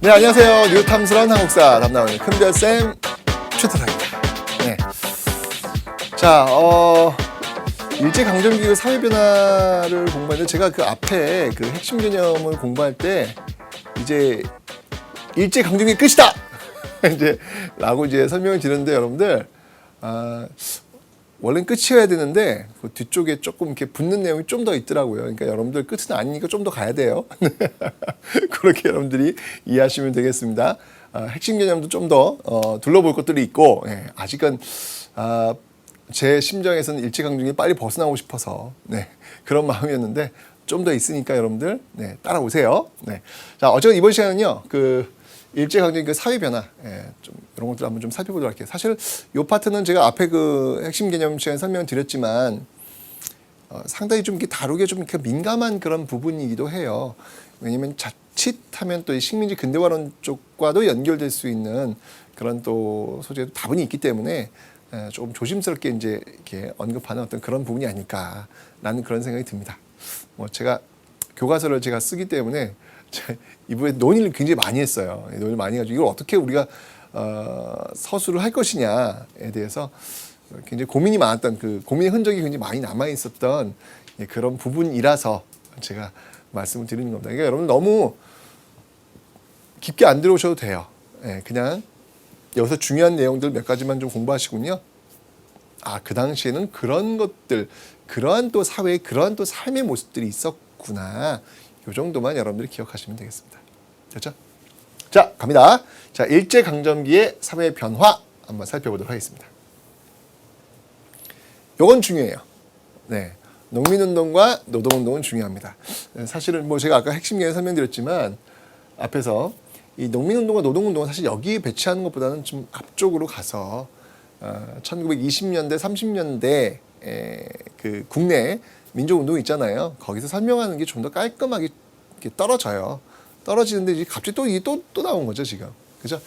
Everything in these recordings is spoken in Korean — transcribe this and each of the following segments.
네, 안녕하세요. 뉴탐스러운 한국사 담당하는 큰별쌤 최태상입니다. 네. 자, 일제강점기 사회 변화를 공부하는데 제가 그 앞에 그 핵심 개념을 공부할 때 이제 일제강점기 끝이다! 이제 라고 이제 설명을 드렸는데 여러분들, 원래는 끝이어야 되는데 그 뒤쪽에 조금 이렇게 붙는 내용이 좀 더 있더라고요. 그러니까 여러분들 끝은 아니니까 좀 더 가야 돼요. 그렇게 여러분들이 이해하시면 되겠습니다. 핵심 개념도 좀 더 둘러볼 것들이 있고, 아직은 제 심정에서는 일제강점기 빨리 벗어나고 싶어서 그런 마음이었는데 좀 더 있으니까 여러분들 따라오세요. 자, 어쨌든 이번 시간은요 일제강점기 그 사회 변화, 좀 이런 것들 한번 좀 살펴보도록 할게요. 사실 이 파트는 제가 앞에 그 핵심 개념 시간에 설명드렸지만 상당히 좀 이렇게 다루기에 좀 이렇게 민감한 그런 부분이기도 해요. 왜냐면 자칫하면 또 이 식민지 근대화론 쪽과도 연결될 수 있는 그런 또 소재도 다분히 있기 때문에 조금 조심스럽게 이제 이렇게 언급하는 어떤 그런 부분이 아닐까라는 그런 생각이 듭니다. 뭐 제가 교과서를 제가 쓰기 때문에 이번에 논의를 굉장히 많이 했어요. 논의를 많이 해가지고 이걸 어떻게 우리가 서술을 할 것이냐에 대해서 굉장히 고민이 많았던 그 고민의 흔적이 굉장히 많이 남아 있었던 그런 부분이라서 제가 말씀을 드리는 겁니다. 그러니까 여러분 너무 깊게 안 들어오셔도 돼요. 그냥 여기서 중요한 내용들 몇 가지만 좀 공부하시군요. 그 당시에는 그런 것들, 그러한 또 사회의 그러한 또 삶의 모습들이 있었구나. 이 정도만 여러분들이 기억하시면 되겠습니다. 됐죠? 자, 갑니다. 자, 일제강점기의 사회 변화 한번 살펴보도록 하겠습니다. 요건 중요해요. 농민운동과 노동운동은 중요합니다. 사실은 뭐 제가 아까 핵심 개념 설명드렸지만 앞에서 이 농민운동과 노동운동은 사실 여기에 배치하는 것보다는 좀 앞쪽으로 가서 1920년대, 30년대 그 국내 민족운동 있잖아요. 거기서 설명하는 게 좀 더 깔끔하게 이렇게 떨어져요. 떨어지는데 이제 갑자기 또 이게 또 나온 거죠, 지금. 그죠?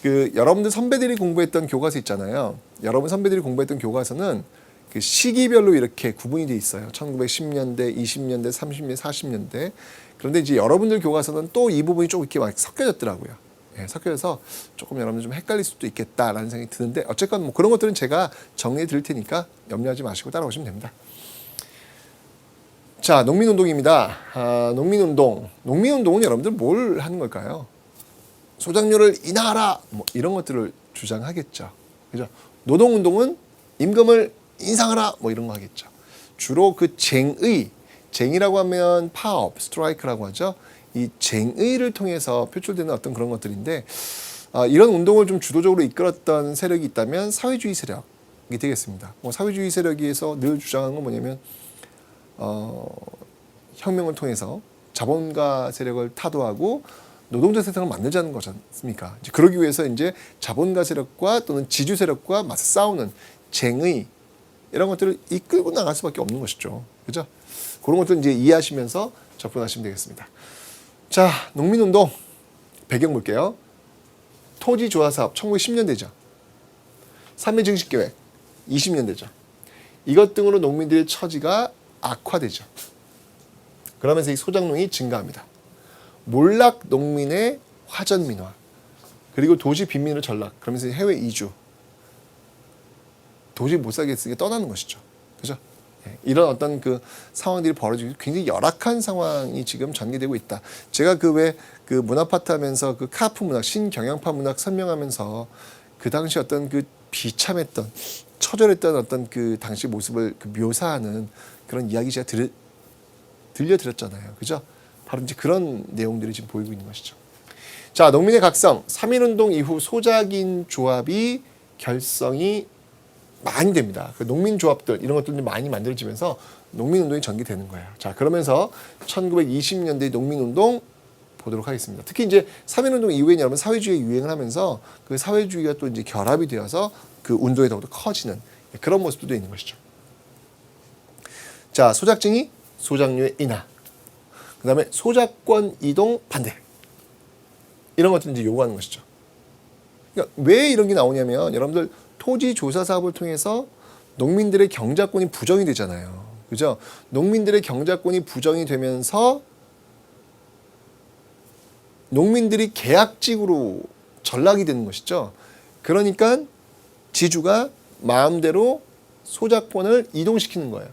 그 여러분들 선배들이 공부했던 교과서 있잖아요. 여러분 선배들이 공부했던 교과서는 그 시기별로 이렇게 구분이 돼 있어요. 1910년대, 20년대, 30년대, 40년대. 그런데 이제 여러분들 교과서는 또 이 부분이 좀 이렇게 막 섞여졌더라고요. 섞여져서 조금 여러분들 좀 헷갈릴 수도 있겠다라는 생각이 드는데 어쨌건 뭐 그런 것들은 제가 정리해 드릴 테니까 염려하지 마시고 따라오시면 됩니다. 자, 농민운동입니다. 농민운동은 여러분들 뭘 하는 걸까요? 소작료를 인하하라 뭐 이런 것들을 주장하겠죠. 그죠? 노동운동은 임금을 인상하라 뭐 이런 거 하겠죠. 주로 그 쟁의라고 하면 파업, 스트라이크라고 하죠. 이 쟁의를 통해서 표출되는 어떤 그런 것들인데 이런 운동을 좀 주도적으로 이끌었던 세력이 있다면 사회주의 세력이 되겠습니다. 뭐 사회주의 세력에서 늘 주장하는 건 뭐냐면 혁명을 통해서 자본가 세력을 타도하고 노동자 세상을 만들자는 거지 않습니까? 이제 그러기 위해서 이제 자본가 세력과 또는 지주 세력과 맞서 싸우는 쟁의 이런 것들을 이끌고 나갈 수밖에 없는 것이죠. 그죠? 그런 것들 이제 이해하시면서 접근하시면 되겠습니다. 자, 농민운동 배경 볼게요. 토지조합사업 1910년대죠. 3.1 증식계획 20년대죠. 이것 등으로 농민들의 처지가 악화되죠. 그러면서 이 소작농이 증가합니다. 몰락 농민의 화전민화, 그리고 도시 빈민으로 전락, 그러면서 해외 이주, 도저히 못 살겠으니까 떠나는 것이죠. 그죠? 이런 어떤 그 상황들이 벌어지고 굉장히 열악한 상황이 지금 전개되고 있다. 제가 그 왜 그 문화 파트 하면서 그 카프 문학, 신경영파 문학 설명하면서 그 당시 어떤 그 비참했던, 처절했던 어떤 그 당시 모습을 그 묘사하는 그런 이야기 제가 들려드렸잖아요. 그죠? 바로 이제 그런 내용들이 지금 보이고 있는 것이죠. 자, 농민의 각성, 3.1운동 이후 소작인 조합이 결성이 많이 됩니다. 그 농민조합들 이런 것들이 많이 만들어지면서 농민운동이 전개되는 거예요. 자, 그러면서 1920년대 농민운동 보도록 하겠습니다. 특히 이제 3.1운동 이후에는 여러분 사회주의 유행을 하면서 그 사회주의가 또 이제 결합이 되어서 그 운동이 더욱더 커지는 그런 모습도 있는 것이죠. 자, 소작증이 소작료의 인하, 그 다음에 소작권 이동 반대 이런 것들 이제 요구하는 것이죠. 그러니까 왜 이런 게 나오냐면 여러분들 토지 조사 사업을 통해서 농민들의 경작권이 부정이 되잖아요. 그죠? 농민들의 경작권이 부정이 되면서 농민들이 계약직으로 전락이 되는 것이죠. 그러니까 지주가 마음대로 소작권을 이동시키는 거예요.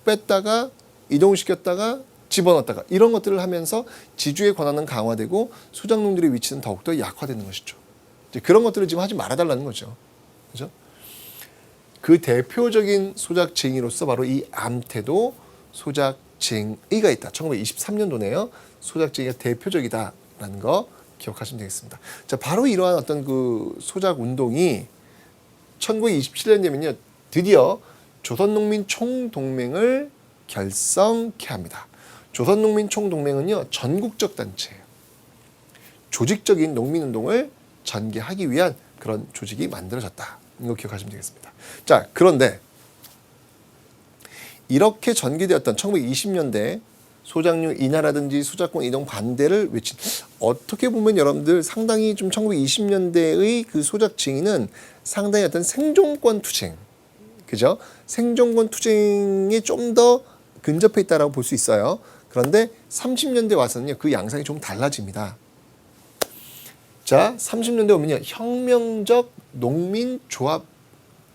뺐다가 이동시켰다가 집어넣었다가 이런 것들을 하면서 지주의 권한은 강화되고 소작농들의 위치는 더욱더 약화되는 것이죠. 이제 그런 것들을 지금 하지 말아달라는 거죠. 그죠? 그 대표적인 소작쟁이로서 바로 이 암태도 소작쟁이가 있다. 1923년도네요. 소작쟁이가 대표적이다라는 거 기억하시면 되겠습니다. 자, 바로 이러한 어떤 그 소작 운동이 1927년 되면요, 드디어 조선농민총동맹을 결성케 합니다. 조선농민총동맹은요, 전국적 단체예요. 조직적인 농민운동을 전개하기 위한 그런 조직이 만들어졌다. 이거 기억하시면 되겠습니다. 자, 그런데 이렇게 전개되었던 1920년대 소작류 인하라든지 소작권 이동 반대를 외친, 어떻게 보면 여러분들 상당히 좀 1920년대의 그 소작 증의는 상당히 어떤 생존권 투쟁, 그죠? 생존권 투쟁에 좀 더 근접해 있다라고 볼 수 있어요. 그런데 30년대 와서는요, 그 양상이 좀 달라집니다. 자, 30년대 오면요, 혁명적 농민 조합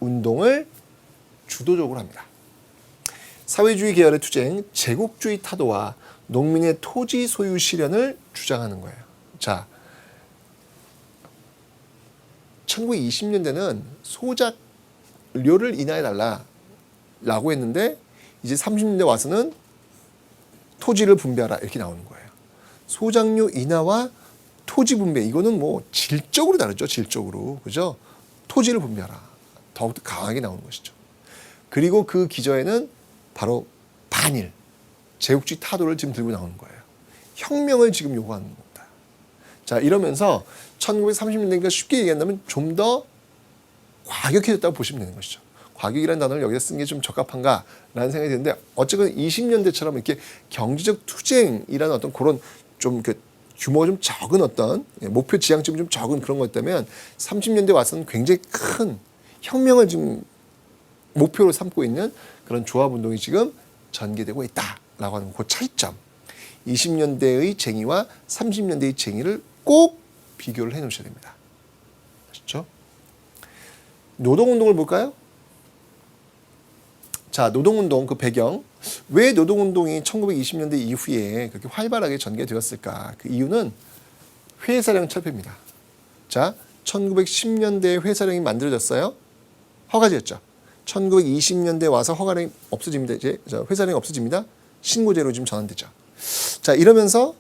운동을 주도적으로 합니다. 사회주의 계열의 투쟁, 제국주의 타도와 농민의 토지 소유 실현을 주장하는 거예요. 자, 1920년대는 소작료를 인하해달라고 했는데 이제 30년대 와서는 토지를 분배하라 이렇게 나오는 거예요. 소작료 인하와 토지 분배, 이거는 뭐 질적으로 다르죠. 질적으로. 그죠? 토지를 분배하라. 더욱더 강하게 나오는 것이죠. 그리고 그 기저에는 바로 반일, 제국주의 타도를 지금 들고 나오는 거예요. 혁명을 지금 요구하는 겁니다. 자, 이러면서 1930년대니까 쉽게 얘기한다면 좀 더 과격해졌다고 보시면 되는 것이죠. 과격이라는 단어를 여기다 쓴 게 좀 적합한가라는 생각이 드는데, 어쨌든 20년대처럼 이렇게 경제적 투쟁이라는 어떤 그런 좀 그 규모가 좀 적은 어떤 목표 지향점이 좀 적은 그런 것이라면 30년대 와서는 굉장히 큰 혁명을 지금 목표로 삼고 있는 그런 조합운동이 지금 전개되고 있다라고 하는 그 차이점. 20년대의 쟁의와 30년대의 쟁의를 꼭 비교를 해놓으셔야 됩니다. 아시죠? 노동운동을 볼까요? 자, 노동운동 그 배경. 왜 노동운동이 1920년대 이후에 그렇게 활발하게 전개되었을까? 그 이유는 회사령 철폐입니다. 자, 1910년대에 회사령이 만들어졌어요. 허가제였죠. 1920년대 와서 허가령이 없어집니다. 이제 회사령이 없어집니다. 신고제로 지금 전환되죠. 자, 이러면서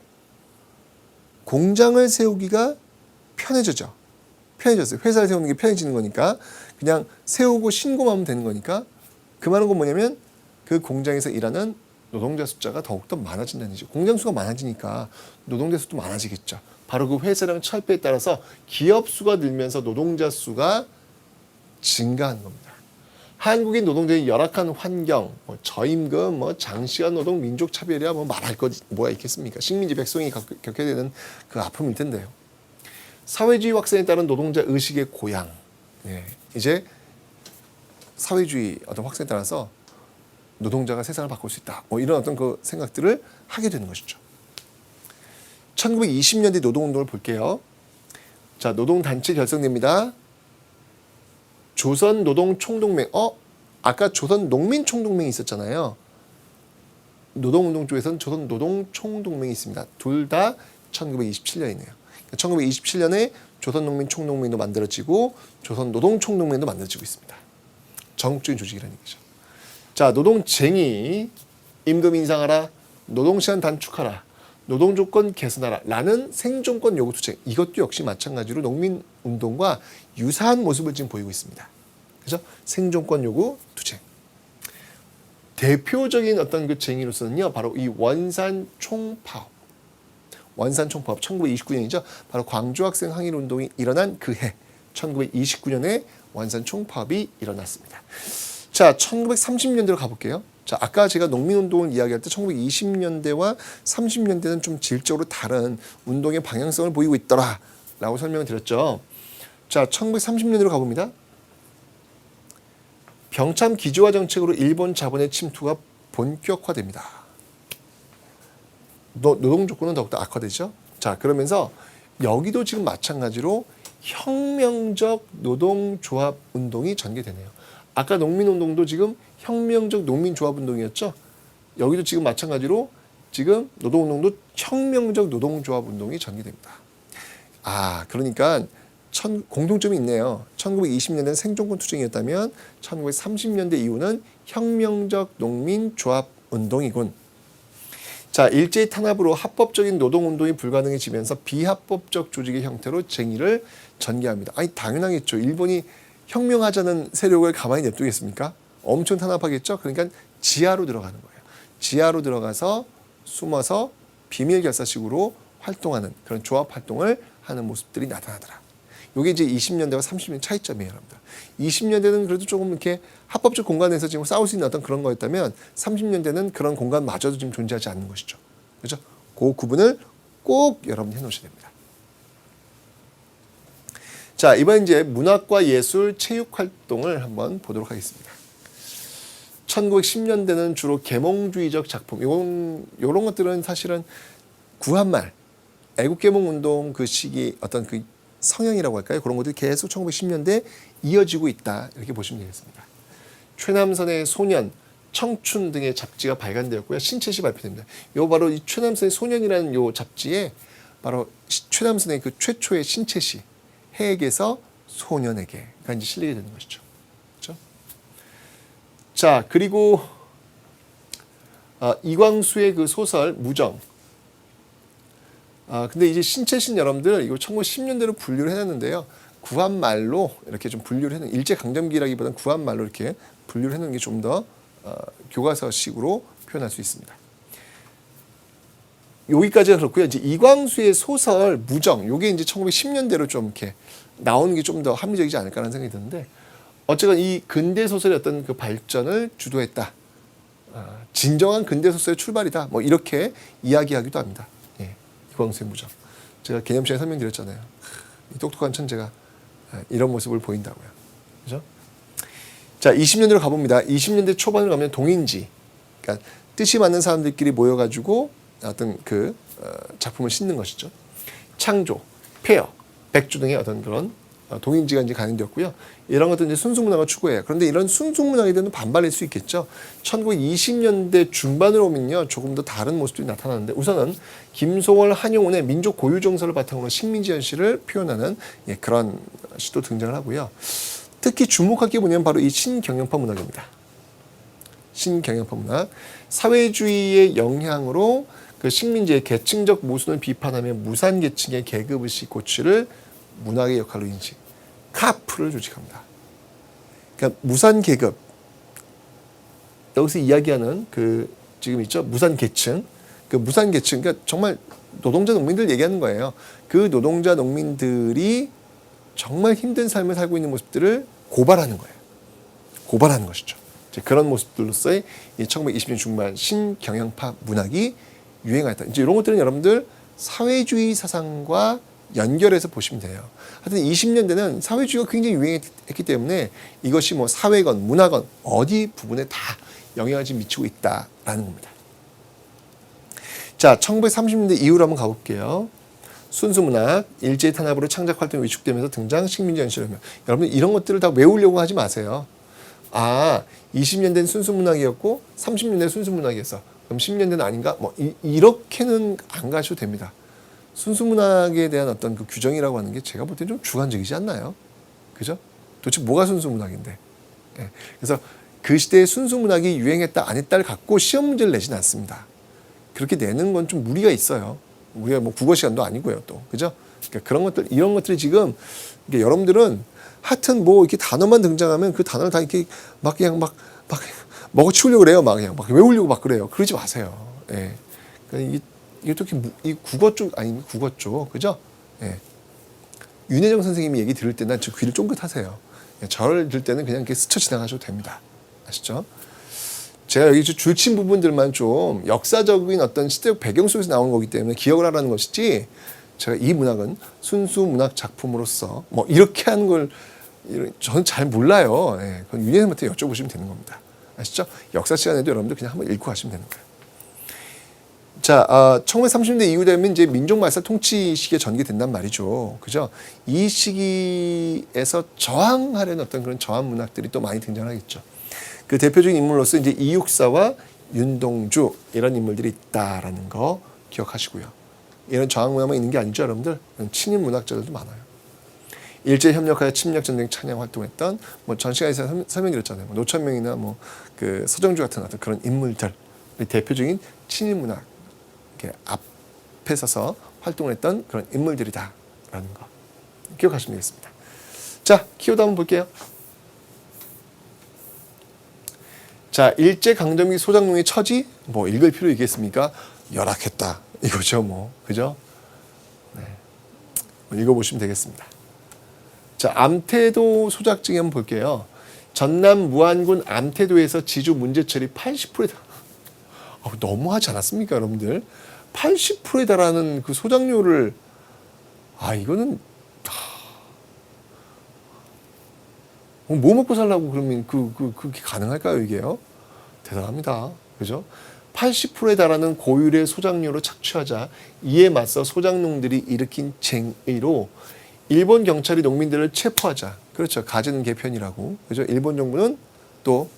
공장을 세우기가 편해졌죠. 편해졌어요. 회사를 세우는 게 편해지는 거니까 그냥 세우고 신고만 하면 되는 거니까, 그 말은 건 뭐냐면 그 공장에서 일하는 노동자 숫자가 더욱더 많아진다는 얘기죠. 공장 수가 많아지니까 노동자 수도 많아지겠죠. 바로 그 회사령 철폐에 따라서 기업 수가 늘면서 노동자 수가 증가하는 겁니다. 한국인 노동자의 열악한 환경, 저임금, 장시간 노동, 민족 차별이야 말할 것 뭐가 있겠습니까? 식민지 백성이 겪게 되는 그 아픔일 텐데요. 사회주의 확산에 따른 노동자 의식의 고양. 이제 사회주의 어떤 확산에 따라서 노동자가 세상을 바꿀 수 있다. 이런 어떤 그 생각들을 하게 되는 것이죠. 1920년대 노동운동을 볼게요. 자, 노동단체 결성됩니다. 조선노동총동맹. 아까 조선농민총동맹이 있었잖아요. 노동운동 쪽에서는 조선노동총동맹이 있습니다. 둘 다 1927년이네요. 1927년에 조선농민총동맹도 만들어지고 조선노동총동맹도 만들어지고 있습니다. 전국적인 조직이라는 얘기죠. 자, 노동쟁의, 임금 인상하라, 노동시간 단축하라, 노동조건 개선하라 라는 생존권 요구 투쟁, 이것도 역시 마찬가지로 농민운동과 유사한 모습을 지금 보이고 있습니다. 그죠? 생존권 요구 투쟁. 대표적인 어떤 그 쟁의로서는요, 바로 이 원산총파업. 원산총파업 1929년이죠. 바로 광주학생 항일운동이 일어난 그 해 1929년에 원산총파업이 일어났습니다. 자, 1930년대로 가볼게요. 자, 아까 제가 농민운동을 이야기할 때 1920년대와 30년대는 좀 질적으로 다른 운동의 방향성을 보이고 있더라 라고 설명을 드렸죠. 자, 1930년대로 가봅니다. 병참 기조화 정책으로 일본 자본의 침투가 본격화됩니다. 노동 조건은 더욱더 악화되죠. 자, 그러면서 여기도 지금 마찬가지로 혁명적 노동조합 운동이 전개되네요. 아까 농민운동도 지금 혁명적 농민조합 운동이었죠. 여기도 지금 마찬가지로 지금 노동운동도 혁명적 노동조합 운동이 전개됩니다. 아, 그러니까 공통점이 있네요. 1920년대는 생존권 투쟁이었다면 1930년대 이후는 혁명적 농민조합 운동이군. 자, 일제히 탄압으로 합법적인 노동운동이 불가능해지면서 비합법적 조직의 형태로 쟁의를 전개합니다. 아니, 당연하겠죠. 일본이 혁명하자는 세력을 가만히 냅두겠습니까? 엄청 탄압하겠죠. 그러니까 지하로 들어가는 거예요. 지하로 들어가서 숨어서 비밀 결사식으로 활동하는 그런 조합 활동을 하는 모습들이 나타나더라. 이게 이제 20년대와 30년 차이점이에요, 여러분들. 20년대는 그래도 조금 이렇게 합법적 공간에서 지금 싸울 수 있는 어떤 그런 거였다면 30년대는 그런 공간마저도 지금 존재하지 않는 것이죠. 그렇죠? 그 구분을 꼭 여러분 해놓으셔야 됩니다. 자, 이번 이제 문학과 예술, 체육 활동을 한번 보도록 하겠습니다. 1910년대는 주로 계몽주의적 작품, 요런 것들은 사실은 구한말, 애국계몽운동 그 시기 어떤 그 성향이라고 할까요? 그런 것들이 계속 1910년대에 이어지고 있다. 이렇게 보시면 되겠습니다. 최남선의 소년, 청춘 등의 잡지가 발간되었고요. 신채시 발표됩니다. 요 바로 이 최남선의 소년이라는 요 잡지에 바로 최남선의 그 최초의 신채시, 해에게서 소년에게가 이제 실리게 되는 것이죠. 그렇죠? 자, 그리고 이광수의 그 소설 무정. 근데 이제 신채신 여러분들 이거 1910년대로 분류를 해놨는데요. 구한말로 이렇게 좀 분류를 해놓은 일제강점기라기보다는 구한말로 이렇게 분류를 해놓은 게 좀 더 교과서식으로 표현할 수 있습니다. 여기까지가 그렇고요. 이제 이광수의 소설 무정, 요게 이제 1910년대로 좀 이렇게 나오는 게 좀 더 합리적이지 않을까라는 생각이 드는데, 어쨌건 이 근대 소설의 어떤 그 발전을 주도했다. 진정한 근대 소설의 출발이다. 뭐 이렇게 이야기하기도 합니다. 예, 이광수의 무정. 제가 개념 시간에 설명드렸잖아요. 이 똑똑한 천재가 이런 모습을 보인다고요. 그죠? 자, 20년대로 가봅니다. 20년대 초반을 가면 동인지, 그러니까 뜻이 맞는 사람들끼리 모여가지고 어떤 그 작품을 싣는 것이죠. 창조, 폐허, 백주 등의 어떤 그런 동인지가 이제 가능되었고요. 이런 것들 이제 순수문학을 추구해요. 그런데 이런 순수문학에 대한 반발일 수 있겠죠. 1920년대 중반으로 오면요, 조금 더 다른 모습들이 나타나는데, 우선은 김소월, 한용운의 민족 고유 정서를 바탕으로 식민지 현실을 표현하는 그런 시도 등장을 하고요. 특히 주목할 게 뭐냐면 바로 이 신경영파 문학입니다. 신경영파 문학, 사회주의의 영향으로 그 식민지의 계층적 모순을 비판하며 무산계층의 계급의식 고취를 문학의 역할로 인식, 카프를 조직합니다. 그러니까 무산계급, 여기서 이야기하는 그 지금 있죠, 무산계층, 그 무산계층, 그러니까 정말 노동자 농민들 얘기하는 거예요. 그 노동자 농민들이 정말 힘든 삶을 살고 있는 모습들을 고발하는 거예요. 고발하는 것이죠. 그런 모습들로서의 1920년 중반 신경영파 문학이 유행하였다. 이제 이런 것들은 여러분들 사회주의 사상과 연결해서 보시면 돼요. 하여튼 20년대는 사회주의가 굉장히 유행했기 때문에 이것이 뭐 사회건 문화건 어디 부분에 다 영향을 지금 미치고 있다라는 겁니다. 자, 1930년대 이후로 한번 가볼게요. 순수문학, 일제의 탄압으로 창작 활동이 위축되면서 등장 식민지 현실이며, 여러분 이런 것들을 다 외우려고 하지 마세요. 20년대는 순수문학이었고 30년대 순수문학이었어. 그럼 10년대는 아닌가? 뭐 이렇게는 안 가셔도 됩니다. 순수문학에 대한 어떤 그 규정이라고 하는 게 제가 볼 때 좀 주관적이지 않나요? 그죠? 도대체 뭐가 순수문학인데? 예. 그래서 그 시대에 순수문학이 유행했다 안 했다를 갖고 시험 문제를 내지는 않습니다. 그렇게 내는 건 좀 무리가 있어요. 우리가 뭐 국어 시간도 아니고요, 또. 그죠? 그러니까 그런 것들, 이런 것들이 지금, 그러니까 여러분들은 하여튼 뭐 이렇게 단어만 등장하면 그 단어를 다 이렇게 막 그냥 막 먹어치우려고 그래요. 막 그냥 막 외우려고 막 그래요. 그러지 마세요. 예. 그러니까 이게 또 이 국어 쪽, 아니, 국어 쪽. 그죠? 예. 윤혜정 선생님이 얘기 들을 때 난 저 귀를 쫑긋하세요. 저를 들을 때는 그냥 이렇게 스쳐 지나가셔도 됩니다. 아시죠? 제가 여기 줄친 부분들만 좀 역사적인 어떤 시대적 배경 속에서 나오는 거기 때문에 기억을 하라는 것이지, 제가 이 문학은 순수 문학 작품으로서 뭐 이렇게 하는 걸 저는 잘 몰라요. 예, 그건 윤혜선한테 여쭤보시면 되는 겁니다. 아시죠? 역사 시간에도 여러분들 그냥 한번 읽고 가시면 되는 거예요. 자, 1930년대 이후 되면 이제 민족 말살 통치 시기에 전개된단 말이죠. 그죠? 이 시기에서 저항하려는 어떤 그런 저항 문학들이 또 많이 등장하겠죠. 그 대표적인 인물로서 이제 이육사와 윤동주 이런 인물들이 있다라는 거 기억하시고요. 이런 저항 문학만 있는 게 아니죠, 여러분들. 친일 문학자들도 많아요. 일제 협력하여 침략 전쟁 찬양 활동했던 뭐 전 시간에서 설명드렸잖아요. 뭐 노천명이나 뭐 그 서정주 같은 어떤 그런 인물들 대표적인 친일 문학 앞에 서서 활동을 했던 그런 인물들이다라는 거 기억하시면 되겠습니다. 자, 키워드 한번 볼게요. 자, 일제강점기 소장농의 처지 뭐 읽을 필요 있겠습니까? 열악했다 이거죠, 뭐 그죠? 네. 읽어보시면 되겠습니다. 자, 암태도 소작증 한번 볼게요. 전남 무안군 암태도에서 지주 문제 처리 80%다. 너무하지 않았습니까, 여러분들? 80%에 달하는 그 소작료를 이거는 뭐 먹고 살라고 그러면 그게 가능할까요, 이게요? 대단합니다. 그죠? 80%에 달하는 고율의 소작료로 착취하자 이에 맞서 소작농들이 일으킨 쟁의로 일본 경찰이 농민들을 체포하자. 그렇죠. 가진 개편이라고. 그죠? 일본 정부는 또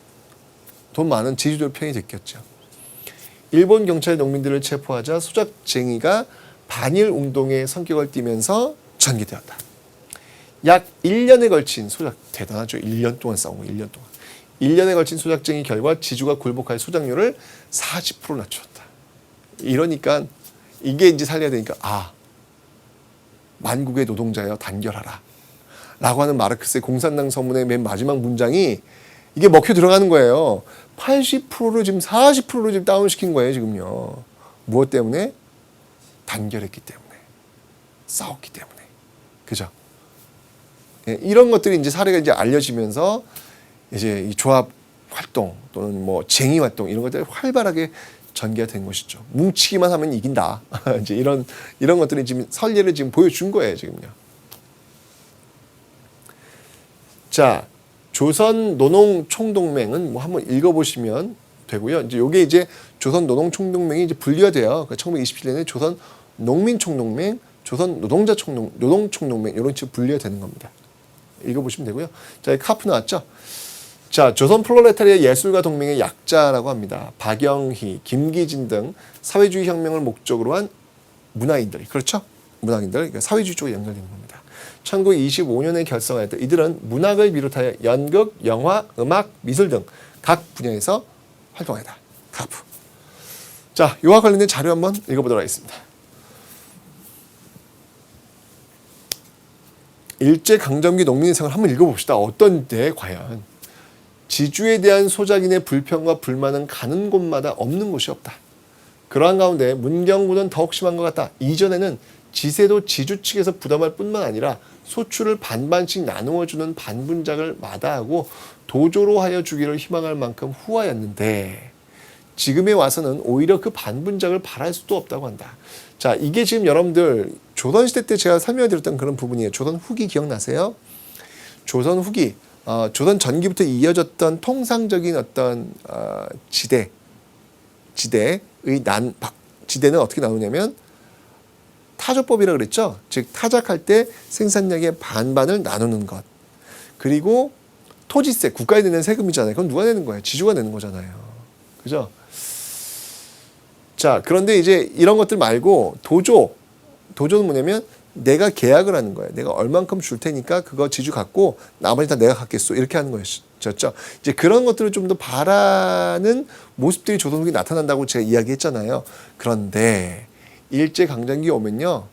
돈 많은 지주들 편이 됐겠죠. 일본 경찰이 농민들을 체포하자 소작쟁의가 반일 운동의 성격을 띠면서 전개되었다. 약 1년에 걸친 소작, 대단하죠. 1년 동안 싸운 거, 1년 동안. 1년에 걸친 소작쟁의 결과 지주가 굴복하여 소작료를 40% 낮추었다. 이러니까 이게 이제 살려야 되니까 만국의 노동자여 단결하라 라고 하는 마르크스의 공산당 서문의 맨 마지막 문장이 이게 먹혀 들어가는 거예요. 80%를 지금 40%로 지금 다운시킨 거예요, 지금요. 무엇 때문에? 단결했기 때문에. 싸웠기 때문에. 그죠? 예, 이런 것들이 이제 사례가 이제 알려지면서 이제 이 조합 활동 또는 뭐 쟁의 활동 이런 것들이 활발하게 전개가 된 것이죠. 뭉치기만 하면 이긴다. 이제 이런 것들이 지금 선례를 지금 보여준 거예요, 지금요. 자, 조선 노농 총동맹은 뭐 한번 읽어보시면 되고요. 이제 요게 이제 조선 노농 총동맹이 이제 분리가 돼요. 1927년에 조선 농민 총동맹, 조선 노동자 노동 총동맹 이런 식으로 분리가 되는 겁니다. 읽어보시면 되고요. 자, 카프 나왔죠? 자, 조선 프롤레타리아 예술가 동맹의 약자라고 합니다. 박영희, 김기진 등 사회주의 혁명을 목적으로 한 문화인들, 그렇죠? 문화인들, 그러니까 사회주의 쪽에 연결되는 겁니다. 1925년에 결성하였던 이들은 문학을 비롯하여 연극, 영화, 음악, 미술 등 각 분야에서 활동하다. 카프. 자, 이와 관련된 자료 한번 읽어보도록 하겠습니다. 일제강점기 농민의 생활 한번 읽어봅시다. 어떤데 과연. 지주에 대한 소작인의 불평과 불만은 가는 곳마다 없는 곳이 없다. 그러한 가운데 문경군은 더욱 심한 것 같다. 이전에는 지세도 지주 측에서 부담할 뿐만 아니라 소출을 반반씩 나누어주는 반분작을 마다하고 도조로 하여 주기를 희망할 만큼 후하였는데 지금에 와서는 오히려 그 반분작을 바랄 수도 없다고 한다. 자, 이게 지금 여러분들 조선시대 때 제가 설명드렸던 그런 부분이에요. 조선 후기 기억나세요? 조선 후기, 조선 전기부터 이어졌던 통상적인 어떤 지대의 지대는 어떻게 나누냐면 타조법이라고 그랬죠. 즉 타작할 때 생산량의 반반을 나누는 것. 그리고 토지세, 국가에 내는 세금이잖아요. 그건 누가 내는 거예요? 지주가 내는 거잖아요. 그죠? 자, 그런데 이제 이런 것들 말고 도조는 뭐냐면 내가 계약을 하는 거예요. 내가 얼만큼 줄 테니까 그거 지주 갖고 나머지 다 내가 갖겠소. 이렇게 하는 거였죠. 이제 그런 것들을 좀 더 바라는 모습들이 조선후기에 나타난다고 제가 이야기했잖아요. 그런데 일제강점기 오면요.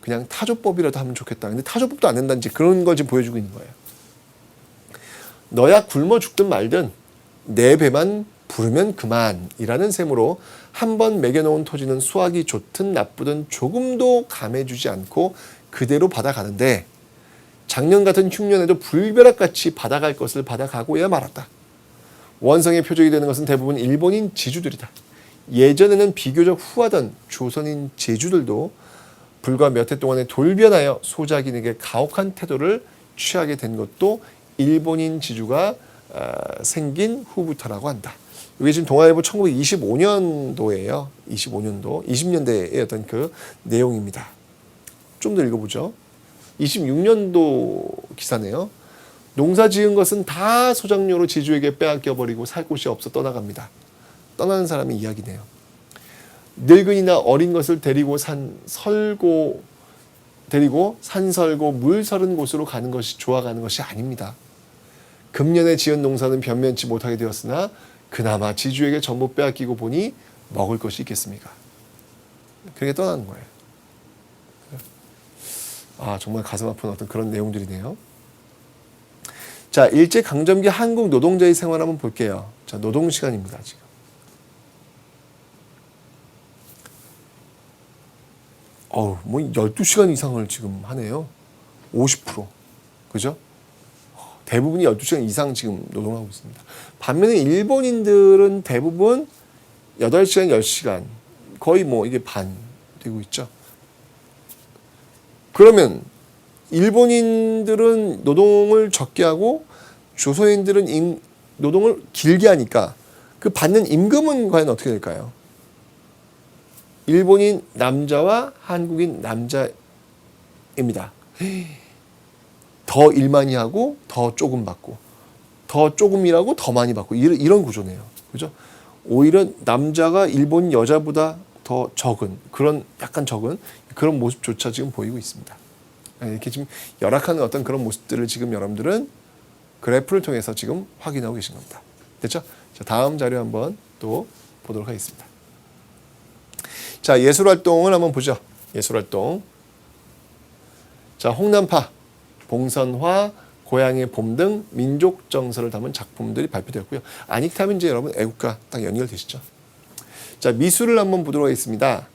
그냥 타조법이라도 하면 좋겠다. 근데 타조법도 안 된다는 그런 걸 지금 보여주고 있는 거예요. 너야 굶어 죽든 말든 내 배만 부르면 그만이라는 셈으로 한 번 매겨놓은 토지는 수확이 좋든 나쁘든 조금도 감해주지 않고 그대로 받아가는데 작년 같은 흉년에도 불벼락같이 받아갈 것을 받아가고야 말았다. 원성의 표적이 되는 것은 대부분 일본인 지주들이다. 예전에는 비교적 후하던 조선인 제주들도 불과 몇 해 동안에 돌변하여 소작인에게 가혹한 태도를 취하게 된 것도 일본인 지주가 생긴 후부터라고 한다. 이게 지금 동아일보 1925년도예요. 25년도, 20년대의 어떤 그 내용입니다. 좀 더 읽어보죠. 26년도 기사네요. 농사 지은 것은 다 소작료로 지주에게 빼앗겨버리고 살 곳이 없어 떠나갑니다. 떠나는 사람의 이야기네요. 늙은이나 어린 것을 데리고 산 설고 물 서른 곳으로 가는 것이 좋아가는 것이 아닙니다. 금년에 지은 농사는 변면치 못하게 되었으나 그나마 지주에게 전부 빼앗기고 보니 먹을 것이 있겠습니까? 그렇게 떠나는 거예요. 아, 정말 가슴 아픈 어떤 그런 내용들이네요. 자, 일제강점기 한국 노동자의 생활 한번 볼게요. 자, 노동 시간입니다, 지금. 뭐 12시간 이상을 지금 하네요. 50%. 그죠? 대부분이 12시간 이상 지금 노동하고 있습니다. 반면에 일본인들은 대부분 8시간, 10시간. 거의 뭐 이게 반 되고 있죠. 그러면 일본인들은 노동을 적게 하고 조선인들은 노동을 길게 하니까 그 받는 임금은 과연 어떻게 될까요? 일본인 남자와 한국인 남자입니다. 더 일 많이 하고 더 조금 받고 더 조금 일하고 더 많이 받고 이런 구조네요. 그죠? 오히려 남자가 일본 여자보다 더 적은 약간 적은 그런 모습조차 지금 보이고 있습니다. 이렇게 지금 열악한 어떤 그런 모습들을 지금 여러분들은 그래프를 통해서 지금 확인하고 계신 겁니다. 됐죠? 자, 다음 자료 한번 또 보도록 하겠습니다. 자, 예술활동을 한번 보죠. 예술활동. 자, 홍남파, 봉선화, 고향의 봄 등 민족 정서를 담은 작품들이 발표되었고요. 아닉타면 이제 여러분 애국가 딱 연결되시죠. 자, 미술을 한번 보도록 하겠습니다.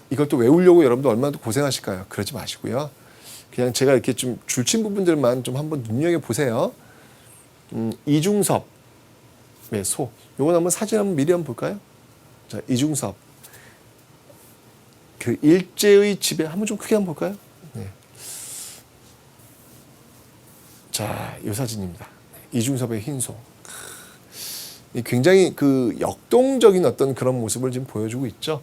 이걸 또 외우려고 여러분들 얼마나 고생하실까요? 그러지 마시고요. 그냥 제가 이렇게 좀 줄친 부분들만 좀 한번 눈여겨보세요. 이중섭의 소. 요건 한번 사진 한번 미리 한번 볼까요? 자, 이중섭. 그 일제의 지배 한번 좀 크게 한번 볼까요? 네. 자, 이 사진입니다. 이중섭의 흰소. 굉장히 그 역동적인 어떤 그런 모습을 지금 보여주고 있죠.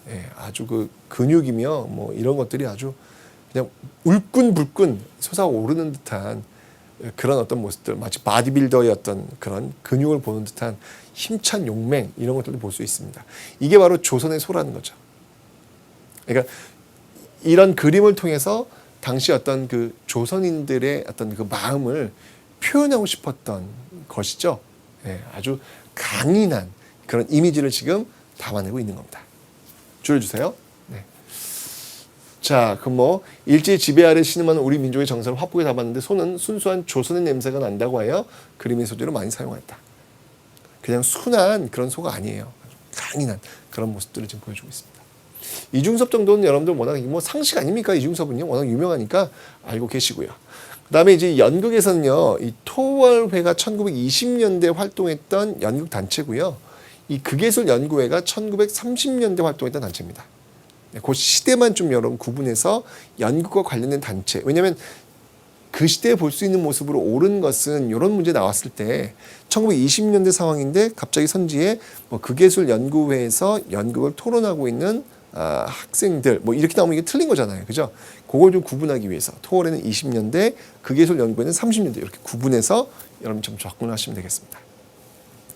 예, 아주 그 근육이며 뭐 이런 것들이 아주 그냥 울끈불끈 솟아오르는 듯한 그런 어떤 모습들, 마치 바디빌더의 어떤 그런 근육을 보는 듯한 힘찬 용맹 이런 것들도 볼 수 있습니다. 이게 바로 조선의 소라는 거죠. 그러니까 이런 그림을 통해서 당시 어떤 그 조선인들의 어떤 그 마음을 표현하고 싶었던 것이죠. 예, 아주 강인한 그런 이미지를 지금 담아내고 있는 겁니다. 줄을 주세요. 네. 자, 그럼 뭐 일제의 지배 아래 신음하는 우리 민족의 정서를 화보에 담았는데 소는 순수한 조선의 냄새가 난다고 하여 그림의 소재로 많이 사용했다. 그냥 순한 그런 소가 아니에요. 강인한 그런 모습들을 지금 보여주고 있습니다. 이중섭 정도는 여러분들 워낙 뭐 상식 아닙니까? 이중섭은요 워낙 유명하니까 알고 계시고요. 그다음에 이제 연극에서는요 이 토월회가 1920년대 활동했던 연극 단체고요. 이 극예술 연구회가 1930년대 활동했던 단체입니다. 그 시대만 좀 여러분 구분해서 연극과 관련된 단체. 왜냐하면 그 시대에 볼 수 있는 모습으로 옳은 것은 이런 문제 나왔을 때 1920년대 상황인데 갑자기 선지에 뭐 극예술 연구회에서 연극을 토론하고 있는 학생들 뭐 이렇게 나오면 이게 틀린 거잖아요. 그죠? 그걸 좀 구분하기 위해서 토월에는 20년대, 극예술 연구회는 30년대 이렇게 구분해서 여러분 좀 접근하시면 되겠습니다.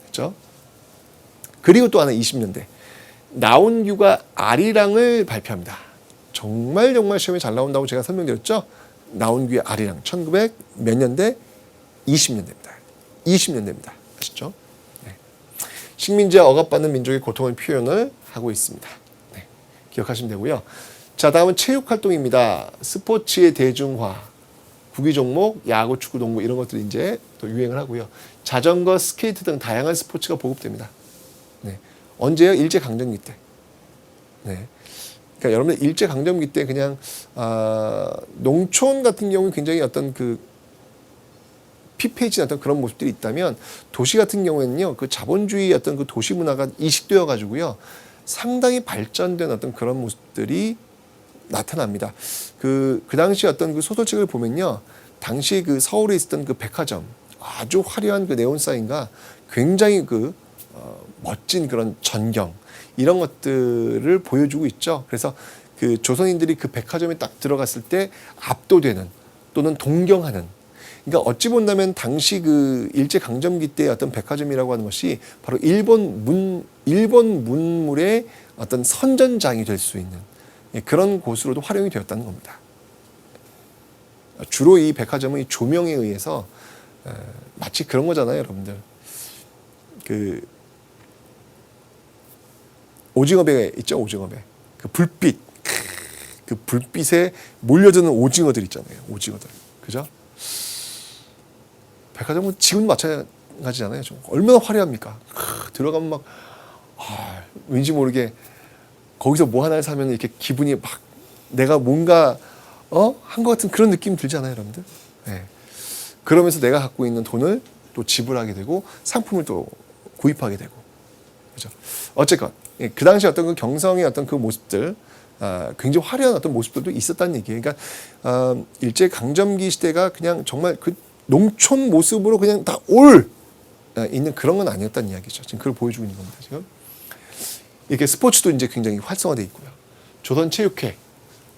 그렇죠? 그리고 또 하나 20년대 나온규가 아리랑을 발표합니다. 정말 시험에 잘 나온다고 제가 설명드렸죠. 나온규의 아리랑 1900 몇 년대? 20년대입니다. 20년대입니다. 아시죠? 네. 식민지와 억압받는 민족의 고통을 표현을 하고 있습니다. 네. 기억하시면 되고요. 자, 다음은 체육활동입니다. 스포츠의 대중화, 구기 종목, 야구, 축구, 농구 이런 것들이 이제 또 유행을 하고요. 자전거, 스케이트 등 다양한 스포츠가 보급됩니다. 네. 언제요? 일제강점기 때. 네. 그러니까 여러분들 일제강점기 때 그냥 농촌 같은 경우는 굉장히 어떤 그 피폐해진 어떤 그런 모습들이 있다면 도시 같은 경우에는요 그 자본주의 어떤 그 도시 문화가 이식되어 가지고요 상당히 발전된 어떤 그런 모습들이 나타납니다. 그 당시 어떤 그 소설책을 보면요 당시 그 서울에 있었던 그 백화점 아주 화려한 그 네온 사인과 굉장히 멋진 그런 전경 이런 것들을 보여주고 있죠. 그래서 그 조선인들이 그 백화점에 딱 들어갔을 때 압도되는 또는 동경하는, 그러니까 어찌 본다면 당시 그 일제 강점기 때 어떤 백화점이라고 하는 것이 바로 일본 문물의 어떤 선전장이 될 수 있는 그런 곳으로도 활용이 되었다는 겁니다. 주로 이 백화점은 이 조명에 의해서 마치 그런 거잖아요, 여러분들. 그 오징어배 있죠, 오징어배. 그 불빛, 그 불빛에 몰려드는 오징어들 있잖아요, 오징어들. 그죠? 백화점은 지금 마찬가지잖아요. 좀 얼마나 화려합니까? 들어가면 막 왠지 모르게 거기서 뭐 하나를 사면 이렇게 기분이 막 내가 뭔가 한 것 같은 그런 느낌 들잖아요, 여러분들. 네. 그러면서 내가 갖고 있는 돈을 또 지불하게 되고 상품을 또 구입하게 되고, 그죠? 어쨌건 그 당시 어떤 그 경성의 어떤 그 모습들, 굉장히 화려한 어떤 모습들도 있었다는 얘기예요. 그러니까 일제 강점기 시대가 그냥 정말 그 농촌 모습으로 그냥 다 있는 그런 건 아니었다는 이야기죠. 지금 그걸 보여주고 있는 겁니다. 지금 이렇게 스포츠도 이제 굉장히 활성화되어 있고요. 조선체육회,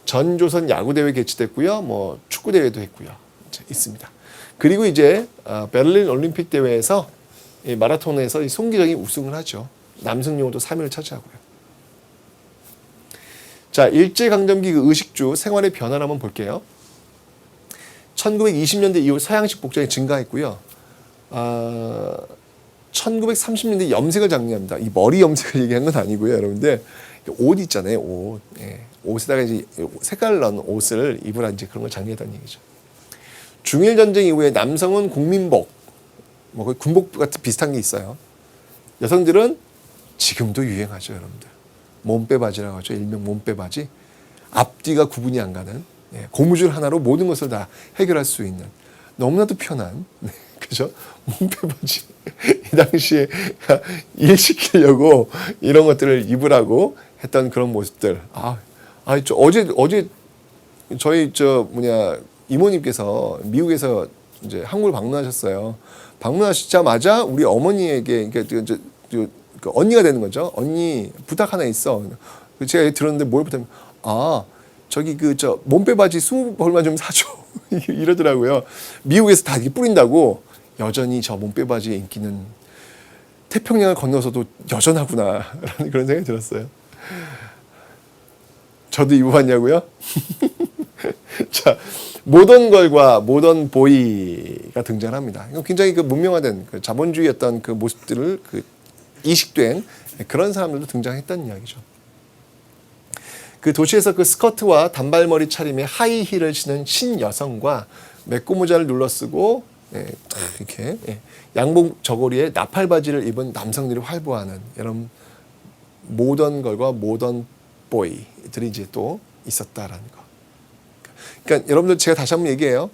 전조선 야구대회 개최됐고요. 뭐 축구대회도 했고요. 있습니다. 그리고 이제 베를린 올림픽 대회에서 이 마라톤에서 이 송기정이 우승을 하죠. 남승용도 3위를 차지하고요. 자, 일제강점기 그 의식주 생활의 변화를 한번 볼게요. 1920년대 이후 서양식 복장이 증가했고요. 1930년대 염색을 장려합니다. 이 머리 염색을 얘기한 건 아니고요, 여러분들. 옷 있잖아요, 옷. 예. 옷에다가 이제 색깔을 넣은 옷을 입으라 이제 그런 걸 장려했다는 얘기죠. 중일 전쟁 이후에 남성은 국민복, 뭐 거의 군복 같은 비슷한 게 있어요. 여성들은 지금도 유행하죠, 여러분들. 몸빼 바지라고 하죠. 일명 몸빼 바지. 앞뒤가 구분이 안 가는, 고무줄 하나로 모든 것을 다 해결할 수 있는 너무나도 편한, 그죠? 몸빼 바지. 이 당시에 일 시키려고 이런 것들을 입으라고 했던 그런 모습들. 어제 저희 이모님께서 미국에서 이제 한국을 방문하셨어요. 방문하시자마자 우리 어머니에게 그 언니가 되는 거죠. 언니 부탁 하나 있어. 제가 들었는데 뭘 부탁하면 저기 몸빼 바지 20벌만 좀 사줘. 이러더라고요. 미국에서 다 이렇게 뿌린다고 여전히 저 몸빼 바지의 인기는 태평양을 건너서도 여전하구나라는 그런 생각이 들었어요. 저도 입어봤냐고요? 자, 모던걸과 모던보이가 등장합니다. 굉장히 그 문명화된 그 자본주의였던 그 모습들을 이식된 그런 사람들도 등장했다는 이야기죠. 그 도시에서 그 스커트와 단발머리 차림에 하이힐을 신은 신여성과 메꼬모자를 눌러쓰고 이렇게 양복 저고리에 나팔바지를 입은 남성들이 활보하는 이런 모던걸과 모던보이들이 이제 또 있었다라는 거. 그러니까 여러분들 제가 다시 한번 얘기해요.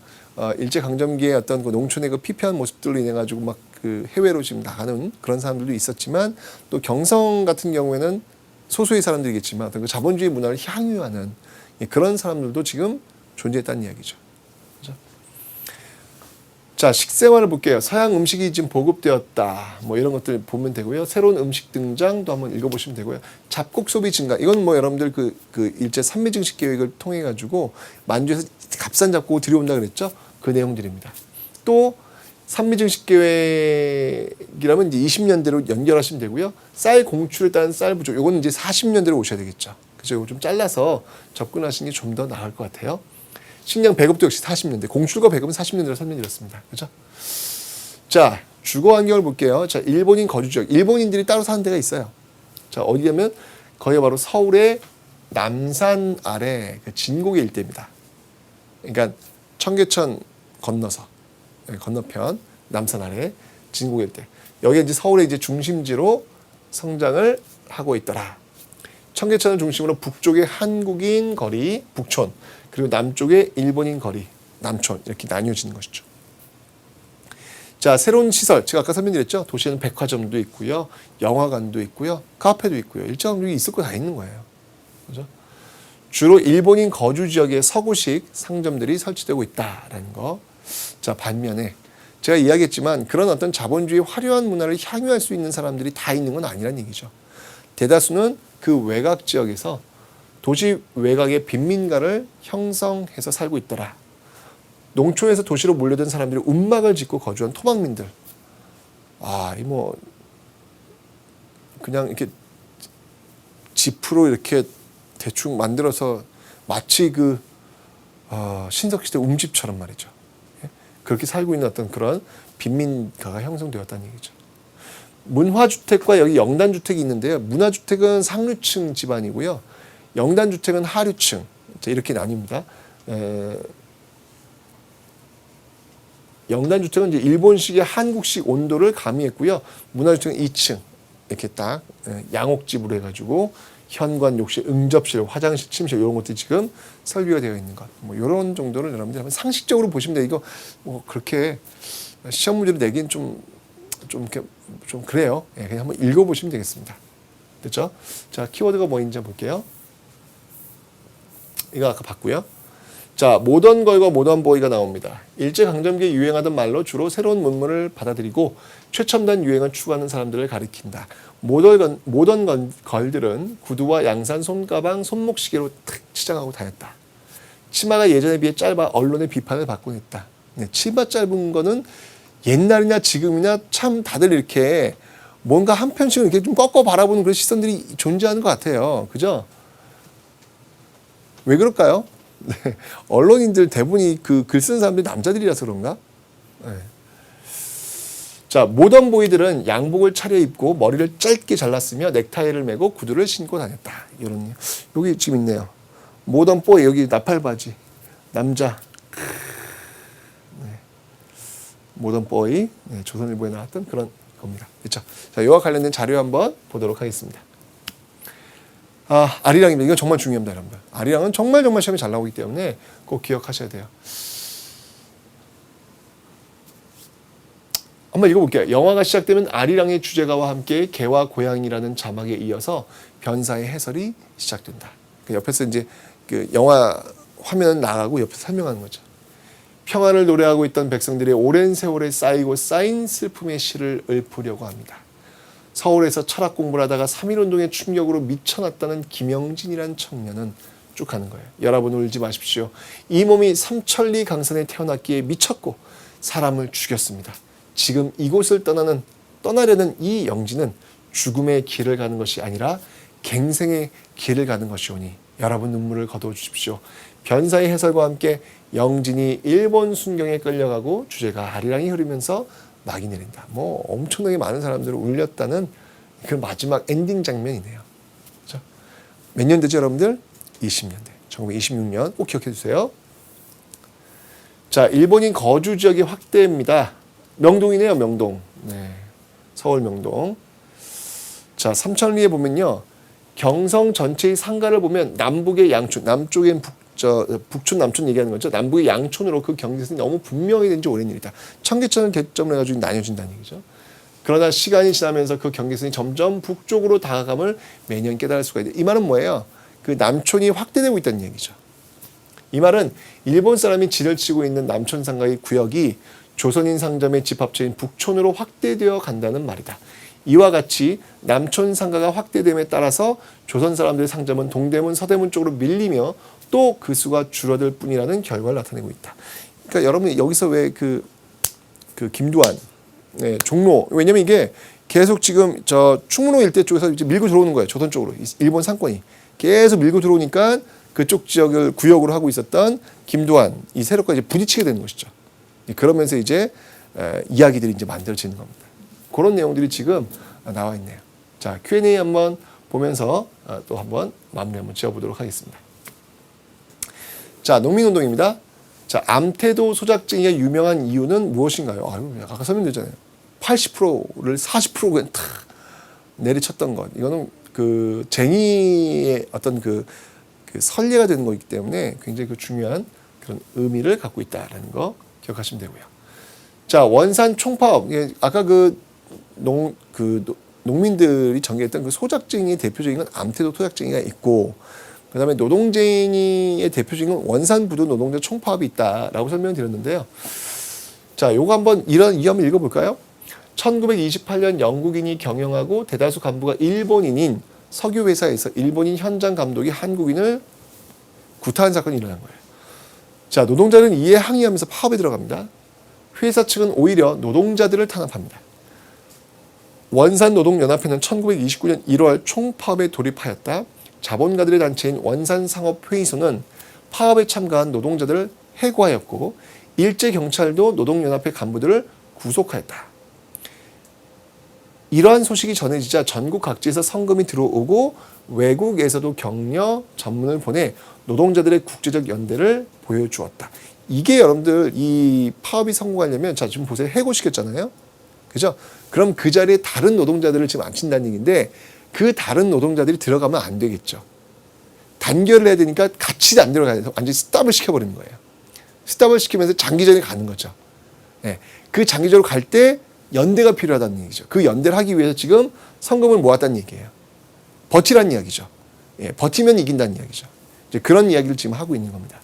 일제 강점기의 어떤 그 농촌의 그 피폐한 모습들로 인해 가지고 막 그 해외로 지금 나가는 그런 사람들도 있었지만 또 경성 같은 경우에는 소수의 사람들이겠지만 어떤 그 자본주의 문화를 향유하는 그런 사람들도 지금 존재했다는 이야기죠. 그렇죠? 자, 식생활을 볼게요. 서양 음식이 지금 보급되었다. 뭐 이런 것들 보면 되고요. 새로운 음식 등장도 한번 읽어보시면 되고요. 잡곡 소비 증가. 이건 뭐 여러분들 그 일제 산미증식 계획을 통해 가지고 만주에서 값싼 잡곡을 들여온다 그랬죠. 그 내용들입니다. 또 산미증식 계획이라면 이제 20년대로 연결하시면 되고요. 쌀 공출에 따른 쌀 부족. 요거는 이제 40년대로 오셔야 되겠죠. 그죠? 이거 좀 잘라서 접근하시는 게 좀 더 나을 것 같아요. 식량 배급도 역시 40년대. 공출과 배급은 40년대로 설명드렸습니다. 그죠? 자, 주거 환경을 볼게요. 자, 일본인 거주 지역. 일본인들이 따로 사는 데가 있어요. 자, 어디냐면 거기가 바로 서울의 남산 아래 그 진곡의 일대입니다. 그러니까 청계천 건너서 건너편 남산 아래 진곡의 일대. 여기 이제 서울의 이제 중심지로 성장을 하고 있더라. 청계천을 중심으로 북쪽에 한국인 거리, 북촌, 그리고 남쪽에 일본인 거리, 남촌 이렇게 나뉘어지는 것이죠. 자, 새로운 시설, 제가 아까 설명드렸죠. 도시에는 백화점도 있고요, 영화관도 있고요, 카페도 있고요. 일정한 있을 거 다 있는 거예요. 그죠? 주로 일본인 거주 지역에 서구식 상점들이 설치되고 있다라는 거. 자, 반면에 제가 이야기했지만 그런 어떤 자본주의 화려한 문화를 향유할 수 있는 사람들이 다 있는 건 아니란 얘기죠. 대다수는 그 외곽 지역에서 도시 외곽의 빈민가를 형성해서 살고 있더라. 농촌에서 도시로 몰려든 사람들이 움막을 짓고 거주한 토막민들. 이 뭐 그냥 이렇게 지프로 이렇게 대충 만들어서 마치 그 신석시대 움집처럼 말이죠. 그렇게 살고 있는 어떤 그런 빈민가가 형성되었다는 얘기죠. 문화주택과 여기 영단주택이 있는데요. 문화주택은 상류층 집안이고요. 영단주택은 하류층. 이렇게 나뉩니다. 영단주택은 이제 일본식의 한국식 온도를 가미했고요. 문화주택은 2층. 이렇게 딱 양옥집으로 해가지고 현관, 욕실, 응접실, 화장실, 침실 이런 것들이 지금 설비가 되어 있는 것. 뭐 이런 정도를 여러분들 한번 상식적으로 보시면 돼요. 이거 뭐 그렇게 시험 문제로 내긴 좀 그래요. 그냥 한번 읽어보시면 되겠습니다. 됐죠? 자, 키워드가 뭐인지 한번 볼게요. 이거 아까 봤고요. 자, 모던 걸과 모던 보이가 나옵니다. 일제강점기에 유행하던 말로 주로 새로운 문물을 받아들이고 최첨단 유행을 추구하는 사람들을 가리킨다. 모던 걸들은 구두와 양산, 손가방, 손목시계로 탁 치장하고 다녔다. 치마가 예전에 비해 짧아 언론의 비판을 받곤 했다. 치마 짧은 거는 옛날이나 지금이나 참 다들 이렇게 뭔가 한편씩은 이렇게 좀 꺾어 바라보는 그런 시선들이 존재하는 것 같아요. 그죠? 왜 그럴까요? 네. 언론인들 대부분이 그 글 쓰는 사람들이 남자들이라서 그런가? 네. 자, 모던 보이들은 양복을 차려입고 머리를 짧게 잘랐으며 넥타이를 메고 구두를 신고 다녔다. 이런 여기 지금 있네요. 모던 보이 여기 나팔바지 남자. 네. 모던 보이 조선일보에 나왔던 그런 겁니다. 그렇죠? 자, 이와 관련된 자료 한번 보도록 하겠습니다. 아리랑입니다. 이건 정말 중요합니다, 여러분들. 아리랑은 정말 시험에 잘 나오기 때문에 꼭 기억하셔야 돼요. 한번 읽어볼게요. 영화가 시작되면 아리랑의 주제가와 함께 개와 고양이라는 자막에 이어서 변사의 해설이 시작된다. 옆에서 이제 그 영화 화면 나가고 옆에서 설명하는 거죠. 평안을 노래하고 있던 백성들의 오랜 세월에 쌓이고 쌓인 슬픔의 시를 읊으려고 합니다. 서울에서 철학 공부를 하다가 3.1운동의 충격으로 미쳐났다는 김영진이란 청년은 쭉 가는 거예요. 여러분 울지 마십시오. 이 몸이 삼천리 강산에 태어났기에 미쳤고 사람을 죽였습니다. 지금 이곳을 떠나려는 이 영진은 죽음의 길을 가는 것이 아니라 갱생의 길을 가는 것이오니 여러분 눈물을 거두어 주십시오. 변사의 해설과 함께 영진이 일본 순경에 끌려가고 주제가 아리랑이 흐르면서 낙이 내린다. 뭐 엄청나게 많은 사람들을 울렸다는 그 마지막 엔딩 장면이네요. 그렇죠? 몇 년대죠, 여러분들? 20년대. 1926년 꼭 기억해 주세요. 자, 일본인 거주 지역의 확대입니다. 명동이네요, 명동. 네, 서울 명동. 자, 삼천리에 보면요, 경성 전체의 상가를 보면 남북의 양촌, 남쪽엔 북촌, 남촌 얘기하는 거죠. 남북의 양촌으로 그 경계선이 너무 분명히 된 지 오랜 일이다. 청계천을 개점으로 해가지고 나뉘어진다는 얘기죠. 그러나 시간이 지나면서 그 경계선이 점점 북쪽으로 다가감을 매년 깨달을 수가 있다. 이 말은 뭐예요? 그 남촌이 확대되고 있다는 얘기죠. 이 말은 일본 사람이 지를 치고 있는 남촌 상가의 구역이 조선인 상점의 집합체인 북촌으로 확대되어 간다는 말이다. 이와 같이 남촌 상가가 확대됨에 따라서 조선 사람들의 상점은 동대문, 서대문 쪽으로 밀리며 또 그 수가 줄어들 뿐이라는 결과를 나타내고 있다. 그러니까 여러분 여기서 왜 그 김두한, 종로, 왜냐면 이게 계속 지금 저 충무로 일대 쪽에서 이제 밀고 들어오는 거예요. 조선 쪽으로 일본 상권이 계속 밀고 들어오니까 그쪽 지역을 구역으로 하고 있었던 김두한 이 세력과 이제 부딪히게 되는 것이죠. 그러면서 이제 이야기들이 이제 만들어지는 겁니다. 그런 내용들이 지금 나와 있네요. 자, Q&A 한번 보면서 또 한번 마무리 한번 지어보도록 하겠습니다. 자, 농민운동입니다. 자, 암태도 소작쟁이가 유명한 이유는 무엇인가요? 아까 설명드렸잖아요. 80%를 40% 그냥 탁 내리쳤던 것. 이거는 그 쟁의의 어떤 그 선례가 되는 거기 때문에 굉장히 그 중요한 그런 의미를 갖고 있다라는 거 기억하시면 되고요. 자, 원산 총파업. 아까 농민들이 전개했던 그 소작쟁이의 대표적인 건 암태도 소작쟁이가 있고, 그 다음에 노동쟁이의 대표적인 건 원산부두 노동자 총파업이 있다라고 설명드렸는데요. 자, 요거 한번 이 한번 읽어볼까요? 1928년 영국인이 경영하고 대다수 간부가 일본인인 석유 회사에서 일본인 현장 감독이 한국인을 구타한 사건이 일어난 거예요. 자, 노동자는 이에 항의하면서 파업에 들어갑니다. 회사 측은 오히려 노동자들을 탄압합니다. 원산노동연합회는 1929년 1월 총파업에 돌입하였다. 자본가들의 단체인 원산상업회의소는 파업에 참가한 노동자들을 해고하였고 일제경찰도 노동연합회 간부들을 구속하였다. 이러한 소식이 전해지자 전국 각지에서 성금이 들어오고 외국에서도 격려 전문을 보내 노동자들의 국제적 연대를 보여주었다. 이게 여러분들 이 파업이 성공하려면 자 지금 보세요. 해고시켰잖아요. 그죠? 그럼 그 자리에 다른 노동자들을 지금 앉힌다는 얘기인데 그 다른 노동자들이 들어가면 안 되겠죠. 단결을 해야 되니까 같이 안 들어가야 돼서 완전히 스탑을 시켜버리는 거예요. 스탑을 시키면서 장기전에 가는 거죠. 네. 그 장기전으로 갈 때 연대가 필요하다는 얘기죠. 그 연대를 하기 위해서 지금 성금을 모았다는 얘기예요. 버티라는 이야기죠. 예, 버티면 이긴다는 이야기죠. 이제 그런 이야기를 지금 하고 있는 겁니다.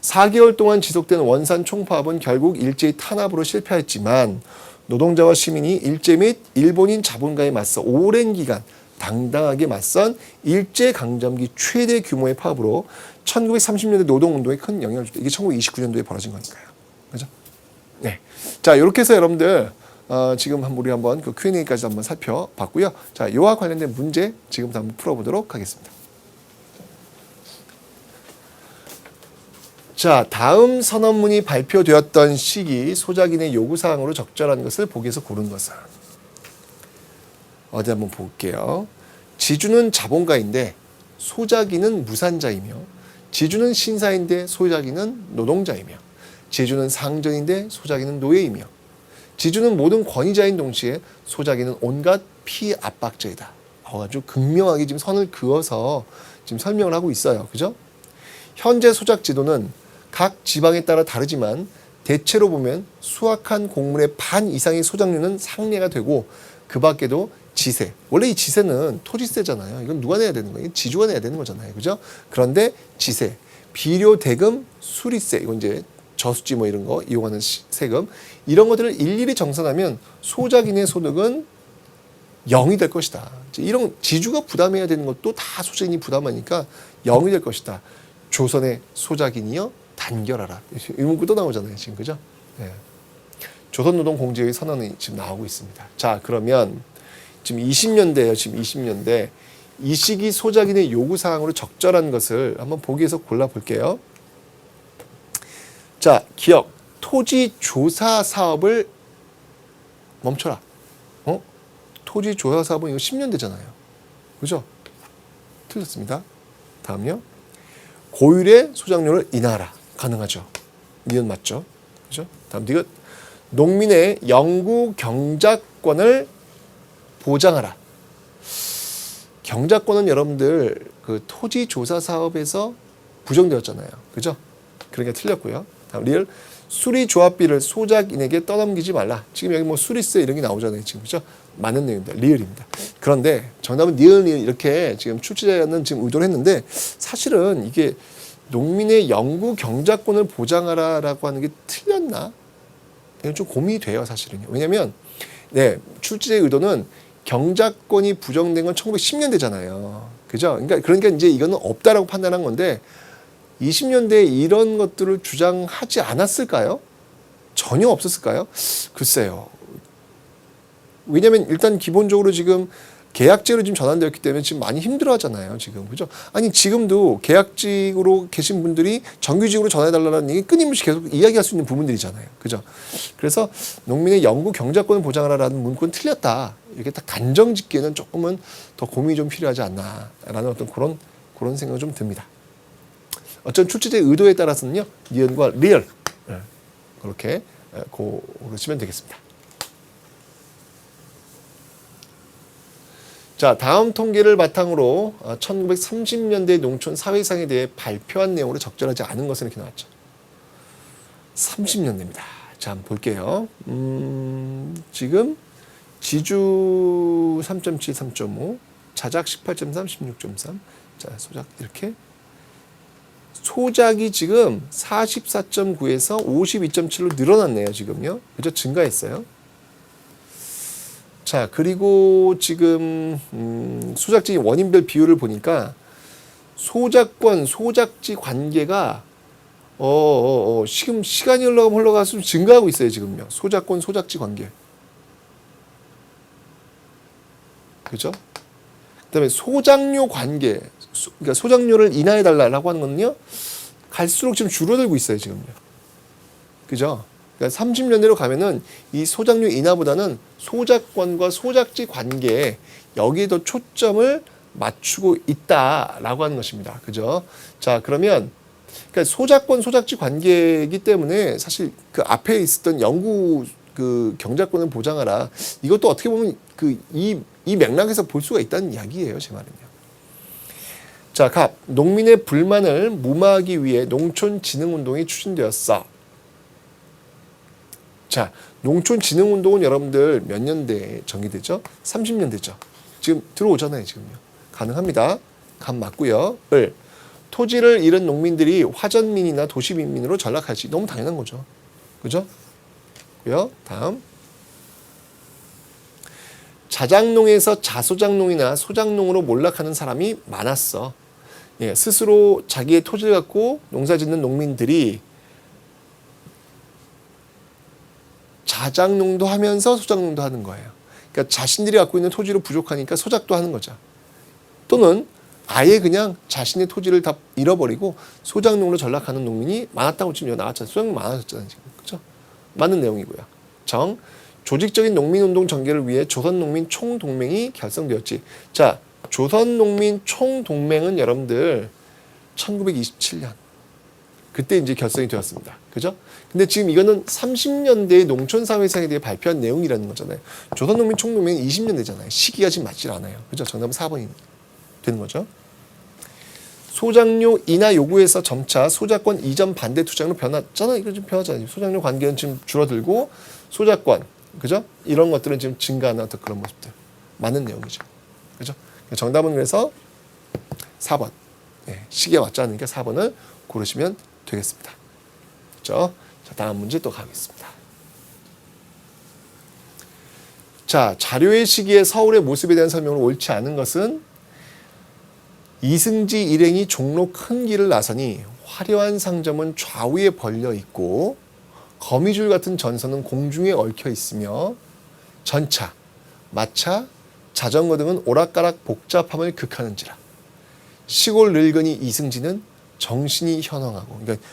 4개월 동안 지속된 원산 총파업은 결국 일제의 탄압으로 실패했지만 노동자와 시민이 일제 및 일본인 자본가에 맞서 오랜 기간 당당하게 맞선 일제강점기 최대 규모의 파업으로 1930년대 노동운동에 큰 영향을 줬다. 이게 1929년도에 벌어진 거니까요. 그죠? 네. 자, 이렇게 해서 여러분들 지금 우리 한번 그 Q&A까지 한번 살펴봤고요. 자, 이와 관련된 문제 지금부터 한번 풀어보도록 하겠습니다. 자, 다음 선언문이 발표되었던 시기 소작인의 요구사항으로 적절한 것을 보기에서 고른 것은 어디 한번 볼게요. 지주는 자본가인데 소작인은 무산자이며 지주는 신사인데 소작인은 노동자이며 지주는 상전인데 소작인은 노예이며 지주는 모든 권위자인 동시에 소작인은 온갖 피압박자이다. 아주 극명하게 지금 선을 그어서 지금 설명을 하고 있어요. 그죠? 현재 소작 지도는 각 지방에 따라 다르지만 대체로 보면 수확한 곡물의 반 이상의 소작료는 상례가 되고 그 밖에도 지세. 원래 이 지세는 토지세잖아요. 이건 누가 내야 되는 거예요? 지주가 내야 되는 거잖아요. 그죠? 그런데 지세, 비료 대금, 수리세, 이건 이제 저수지 뭐 이런 거 이용하는 세금 이런 것들을 일일이 정산하면 소작인의 소득은 0이 될 것이다. 이런 지주가 부담해야 되는 것도 다 소작인이 부담하니까 0이 될 것이다. 조선의 소작인이여 단결하라. 이 문구 또 나오잖아요. 지금 그죠? 네. 조선노동공제의 선언이 지금 나오고 있습니다. 자, 그러면 지금 20년대예요. 지금 20년대. 이 시기 소작인의 요구사항으로 적절한 것을 한번 보기에서 골라볼게요. 자, 기억. 토지 조사 사업을 멈춰라. 토지 조사 사업은 이거 10년대잖아요. 그죠? 틀렸습니다. 다음요. 고율의 소작료를 인하하라. 가능하죠. 니은 맞죠? 그죠? 다음 디귿. 농민의 영구 경작권을 보장하라. 경작권은 여러분들 그 토지 조사 사업에서 부정되었잖아요. 그죠? 그러니까 틀렸고요. 다음 리을. 수리 조합비를 소작인에게 떠넘기지 말라. 지금 여기 뭐 수리세 이런 게 나오잖아요. 지금 그죠? 맞는 내용입니다. 리을입니다. 그런데 정답은 니은 이렇게 지금 출제자는 지금 의도를 했는데 사실은 이게 농민의 영구 경작권을 보장하라라고 하는 게 틀렸나? 이건 좀 고민이 돼요, 사실은요. 왜냐면 네, 출제자의 의도는 경작권이 부정된 건 1910년대잖아요. 그죠? 그러니까 이제 이거는 없다라고 판단한 건데 20년대에 이런 것들을 주장하지 않았을까요? 전혀 없었을까요? 글쎄요. 왜냐면 일단 기본적으로 지금 계약직으로 지금 전환되었기 때문에 지금 많이 힘들어 하잖아요. 지금. 그죠? 아니, 지금도 계약직으로 계신 분들이 정규직으로 전환해달라는 얘기 끊임없이 계속 이야기할 수 있는 부분들이잖아요. 그죠? 그래서 농민의 영구 경작권을 보장하라는 문구는 틀렸다. 이렇게 딱 단정 짓기에는 조금은 더 고민이 좀 필요하지 않나라는 어떤 그런 생각이 좀 듭니다. 어쩐 출제자의 의도에 따라서는요, 니은과 리얼. 그렇게 고르시면 되겠습니다. 자, 다음 통계를 바탕으로 1930년대 농촌 사회상에 대해 발표한 내용으로 적절하지 않은 것은 이렇게 나왔죠. 30년대입니다. 자, 한번 볼게요. 지금 지주 3.7, 3.5, 자작 18.3, 16.3. 자, 소작 이렇게. 소작이 지금 44.9에서 52.7로 늘어났네요, 지금요. 그죠? 증가했어요. 자, 그리고 지금 소작지 원인별 비율을 보니까 소작권, 소작지 관계가 지금 시간이 흘러가서 증가하고 있어요, 지금요. 소작권, 소작지 관계. 그죠? 그다음에 소작료 관계, 그러니까 소작료를 인하해 달라고 하는 거는요, 갈수록 지금 줄어들고 있어요, 지금요. 그죠? 그러니까 30년대로 가면은 이 소작료 인하보다는 소작권과 소작지 관계에 여기에 더 초점을 맞추고 있다라고 하는 것입니다. 그죠? 자, 그러면 그러니까 소작권, 소작지 관계이기 때문에 사실 그 앞에 있었던 영구 그 경작권을 보장하라. 이것도 어떻게 보면 이 맥락에서 볼 수가 있다는 이야기예요, 제 말은요. 자, 갑. 농민의 불만을 무마하기 위해 농촌진흥운동이 추진되었어. 자, 농촌진흥운동은 여러분들 몇 년대에 전개되죠? 30년대죠. 지금 들어오잖아요, 지금요. 가능합니다. 갑 맞고요. 을. 토지를 잃은 농민들이 화전민이나 도시민으로 전락하지. 너무 당연한 거죠. 그죠? 고요. 다음. 자작농에서 자소작농이나 소작농으로 몰락하는 사람이 많았어. 예, 스스로 자기의 토지를 갖고 농사짓는 농민들이 자작농도 하면서 소작농도 하는 거예요. 그러니까 자신들이 갖고 있는 토지로 부족하니까 소작도 하는 거죠. 또는 아예 그냥 자신의 토지를 다 잃어버리고 소작농으로 전락하는 농민이 많았다고 지금 나왔잖아요. 소작농 많아졌잖아요, 지금. 그죠? 맞는 내용이고요. 정. 조직적인 농민운동 전개를 위해 조선농민 총동맹이 결성되었지. 자, 조선농민 총동맹은 여러분들 1927년 그때 이제 결성이 되었습니다. 그죠? 근데 지금 이거는 30년대의 농촌사회상에 대해 발표한 내용이라는 거잖아요. 조선농민 총동맹은 20년대잖아요. 시기가 지금 맞질 않아요. 그죠? 정답은 4번이 되는 거죠. 소작료 인하 요구에서 점차 소작권 이전 반대 투쟁으로 변했잖아요. 이거 좀 변하잖아요. 소작료 관계는 지금 줄어들고 소작권, 그죠? 이런 것들은 지금 증가하는 어떤 그런 모습들. 맞는 내용이죠. 그죠? 정답은 그래서 4번. 네, 시기에 맞지 않으니까 4번을 고르시면 되겠습니다. 그죠? 자, 다음 문제 또 가겠습니다. 자, 자료의 시기에 서울의 모습에 대한 설명을 옳지 않은 것은 이승지 일행이 종로 큰 길을 나서니 화려한 상점은 좌우에 벌려 있고 거미줄 같은 전선은 공중에 얽혀 있으며 전차, 마차, 자전거 등은 오락가락 복잡함을 극하는지라. 시골 늙은이 이승지는 정신이 현황하고, 그러니까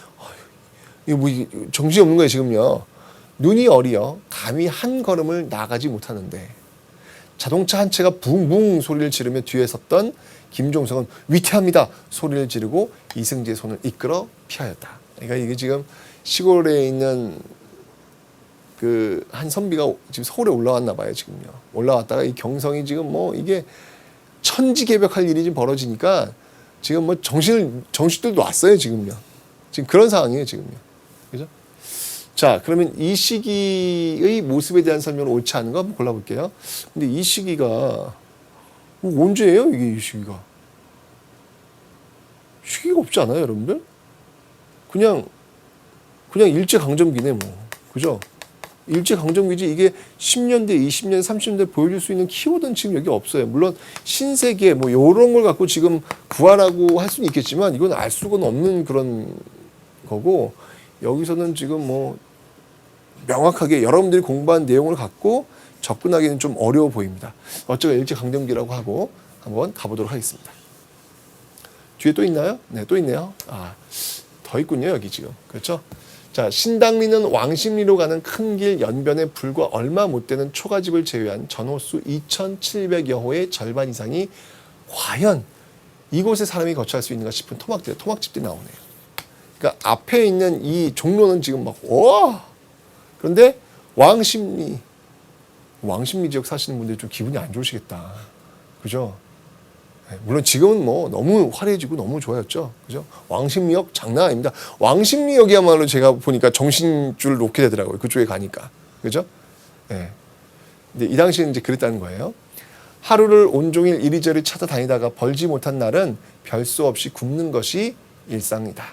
이거 뭐 정신이 없는 거예요 지금요. 눈이 어리어 감히 한 걸음을 나가지 못하는데 자동차 한 채가 붕붕 소리를 지르며 뒤에 섰던 김종석은 위태합니다 소리를 지르고 이승지의 손을 이끌어 피하였다. 그러니까 이게 지금 시골에 있는 그 한 선비가 지금 서울에 올라왔나 봐요 지금요. 올라왔다가 이 경성이 지금 뭐 이게 천지개벽할 일이 지금 벌어지니까 지금 뭐 정신들도 왔어요 지금요. 지금 그런 상황이에요 지금요. 그죠? 자, 그러면 이 시기의 모습에 대한 설명을 옳지 않은 거 한번 골라볼게요. 근데 이 시기가 언제예요 이게 이 시기가? 시기가 없지 않아요 여러분들? 그냥 일제강점기네 뭐. 그죠? 일제강점기지 이게 10년대, 20년, 30년대 보여줄 수 있는 키워드는 지금 여기 없어요. 물론 신세계 뭐 이런 걸 갖고 지금 구하라고 할 수는 있겠지만 이건 알 수가 없는 그런 거고 여기서는 지금 뭐 명확하게 여러분들이 공부한 내용을 갖고 접근하기는 좀 어려워 보입니다. 어쩌면 일제강점기라고 하고 한번 가보도록 하겠습니다. 뒤에 또 있나요? 네, 또 있네요. 더 있군요 여기 지금. 그렇죠? 자, 신당리는 왕십리로 가는 큰 길 연변에 불과 얼마 못 되는 초가집을 제외한 전호수 2,700여 호의 절반 이상이 과연 이곳에 사람이 거처할 수 있는가 싶은 토막집들이 나오네요. 그러니까 앞에 있는 이 종로는 지금 막 와! 그런데 왕십리 지역 사시는 분들이 좀 기분이 안 좋으시겠다. 그죠? 물론 지금은 뭐 너무 화려해지고 너무 좋아졌죠. 그죠? 왕십리역 장난 아닙니다. 왕십리역이야말로 제가 보니까 정신줄 놓게 되더라고요. 그쪽에 가니까. 그죠? 네. 근데 이 당시에는 이제 그랬다는 거예요. 하루를 온종일 이리저리 찾아다니다가 벌지 못한 날은 별 수 없이 굶는 것이 일상이다.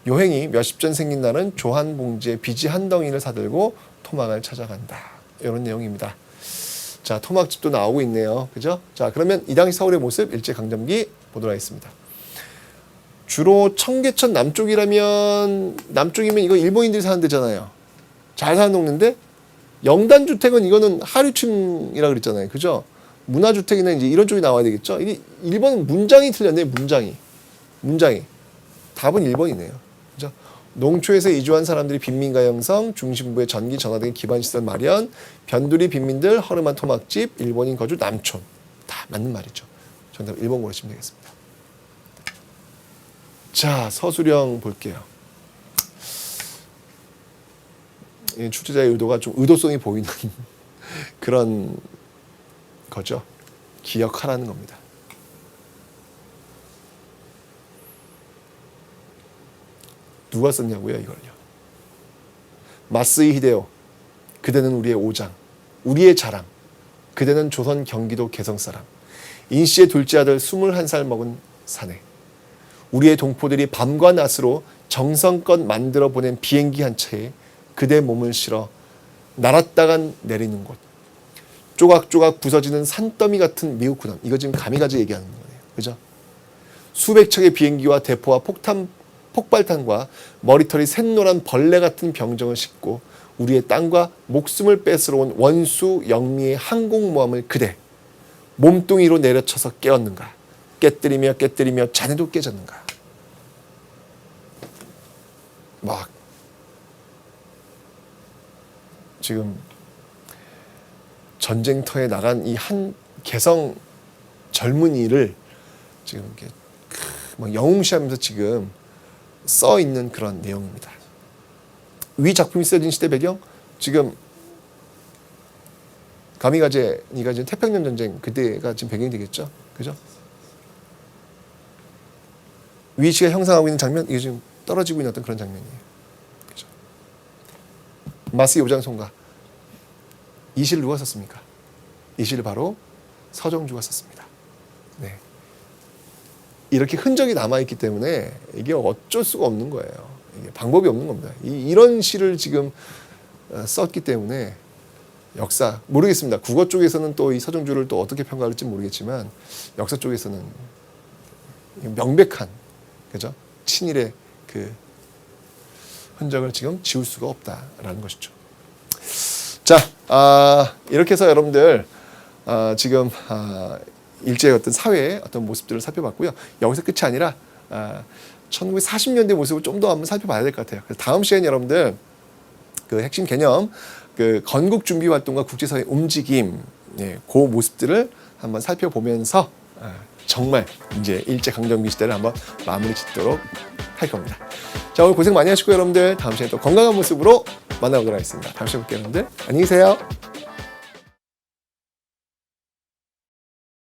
요행이 몇십 전 생긴 날은 조한 봉지에 비지 한 덩이를 사들고 토막을 찾아간다. 이런 내용입니다. 자, 토막집도 나오고 있네요. 그죠? 자, 그러면 이 당시 서울의 모습 일제강점기 보도록 하겠습니다. 주로 청계천 남쪽이면 이거 일본인들이 사는 데잖아요. 잘 사는 동네인데 영단주택은 이거는 하류층이라 그랬잖아요. 그죠? 문화주택이나 이제 이런 쪽이 나와야 되겠죠? 이게 1번은 문장이 틀렸네요. 문장이. 답은 1번이네요. 그죠? 농촌에서 이주한 사람들이 빈민가 형성, 중심부에 전기, 전화 등의 기반시설 마련, 변두리 빈민들, 허름한 토막집, 일본인 거주 남촌. 다 맞는 말이죠. 정답 1번 고르시면 되겠습니다. 자, 서술형 볼게요. 출제자의 의도가 좀 의도성이 보이는 그런 거죠. 기억하라는 겁니다. 누가 썼냐고요, 이걸요. 마쓰이 히데요. 그대는 우리의 오장, 우리의 자랑. 그대는 조선 경기도 개성 사람. 인씨의 둘째 아들 21살 먹은 사내. 우리의 동포들이 밤과 낮으로 정성껏 만들어 보낸 비행기 한 차에 그대 몸을 실어 날았다간 내리는 곳. 조각조각 부서지는 산더미 같은 미국 군함. 이거 지금 가미가지 얘기하는 거예요. 그죠? 수백 척의 비행기와 대포와 폭발탄과 머리털이 샛노란 벌레 같은 병정을 싣고 우리의 땅과 목숨을 뺏으러 온 원수 영미의 항공모함을 그대 몸뚱이로 내려쳐서 깨웠는가. 깨뜨리며 자네도 깨졌는가. 막 지금 전쟁터에 나간 이 한 개성 젊은이를 지금 이렇게 막 영웅시하면서 지금 써 있는 그런 내용입니다. 위 작품이 쓰여진 시대 배경 지금 가미가제니가 지금 태평양 전쟁 그때가 지금 배경이 되겠죠, 그죠? 위치가 형성하고 있는 장면 이게 지금 떨어지고 있는 어떤 그런 장면이에요. 그죠? 마쓰이 오장송가 이 시를 누가 썼습니까? 이 시를 바로 서정주가 썼습니다. 네. 이렇게 흔적이 남아있기 때문에 이게 어쩔 수가 없는 거예요. 이게 방법이 없는 겁니다. 이런 시를 지금 썼기 때문에 역사 모르겠습니다. 국어 쪽에서는 또 이 서정주를 또 어떻게 평가할지 모르겠지만 역사 쪽에서는 명백한 그죠? 친일의 그 흔적을 지금 지울 수가 없다라는 것이죠. 자, 이렇게 해서 여러분들 지금 일제의 어떤 사회의 어떤 모습들을 살펴봤고요. 여기서 끝이 아니라 1940년대 모습을 좀 더 한번 살펴봐야 될 것 같아요. 그래서 다음 시간에 여러분들 그 핵심 개념, 그 건국 준비 활동과 국제사회 움직임, 그 모습들을 한번 살펴보면서 정말 이제 일제강점기 시대를 한번 마무리 짓도록 할 겁니다. 자, 오늘 고생 많이 하시고 여러분들 다음 시간에 또 건강한 모습으로 만나보도록 하겠습니다. 다음 시간에 볼게요, 여러분들. 안녕히 계세요.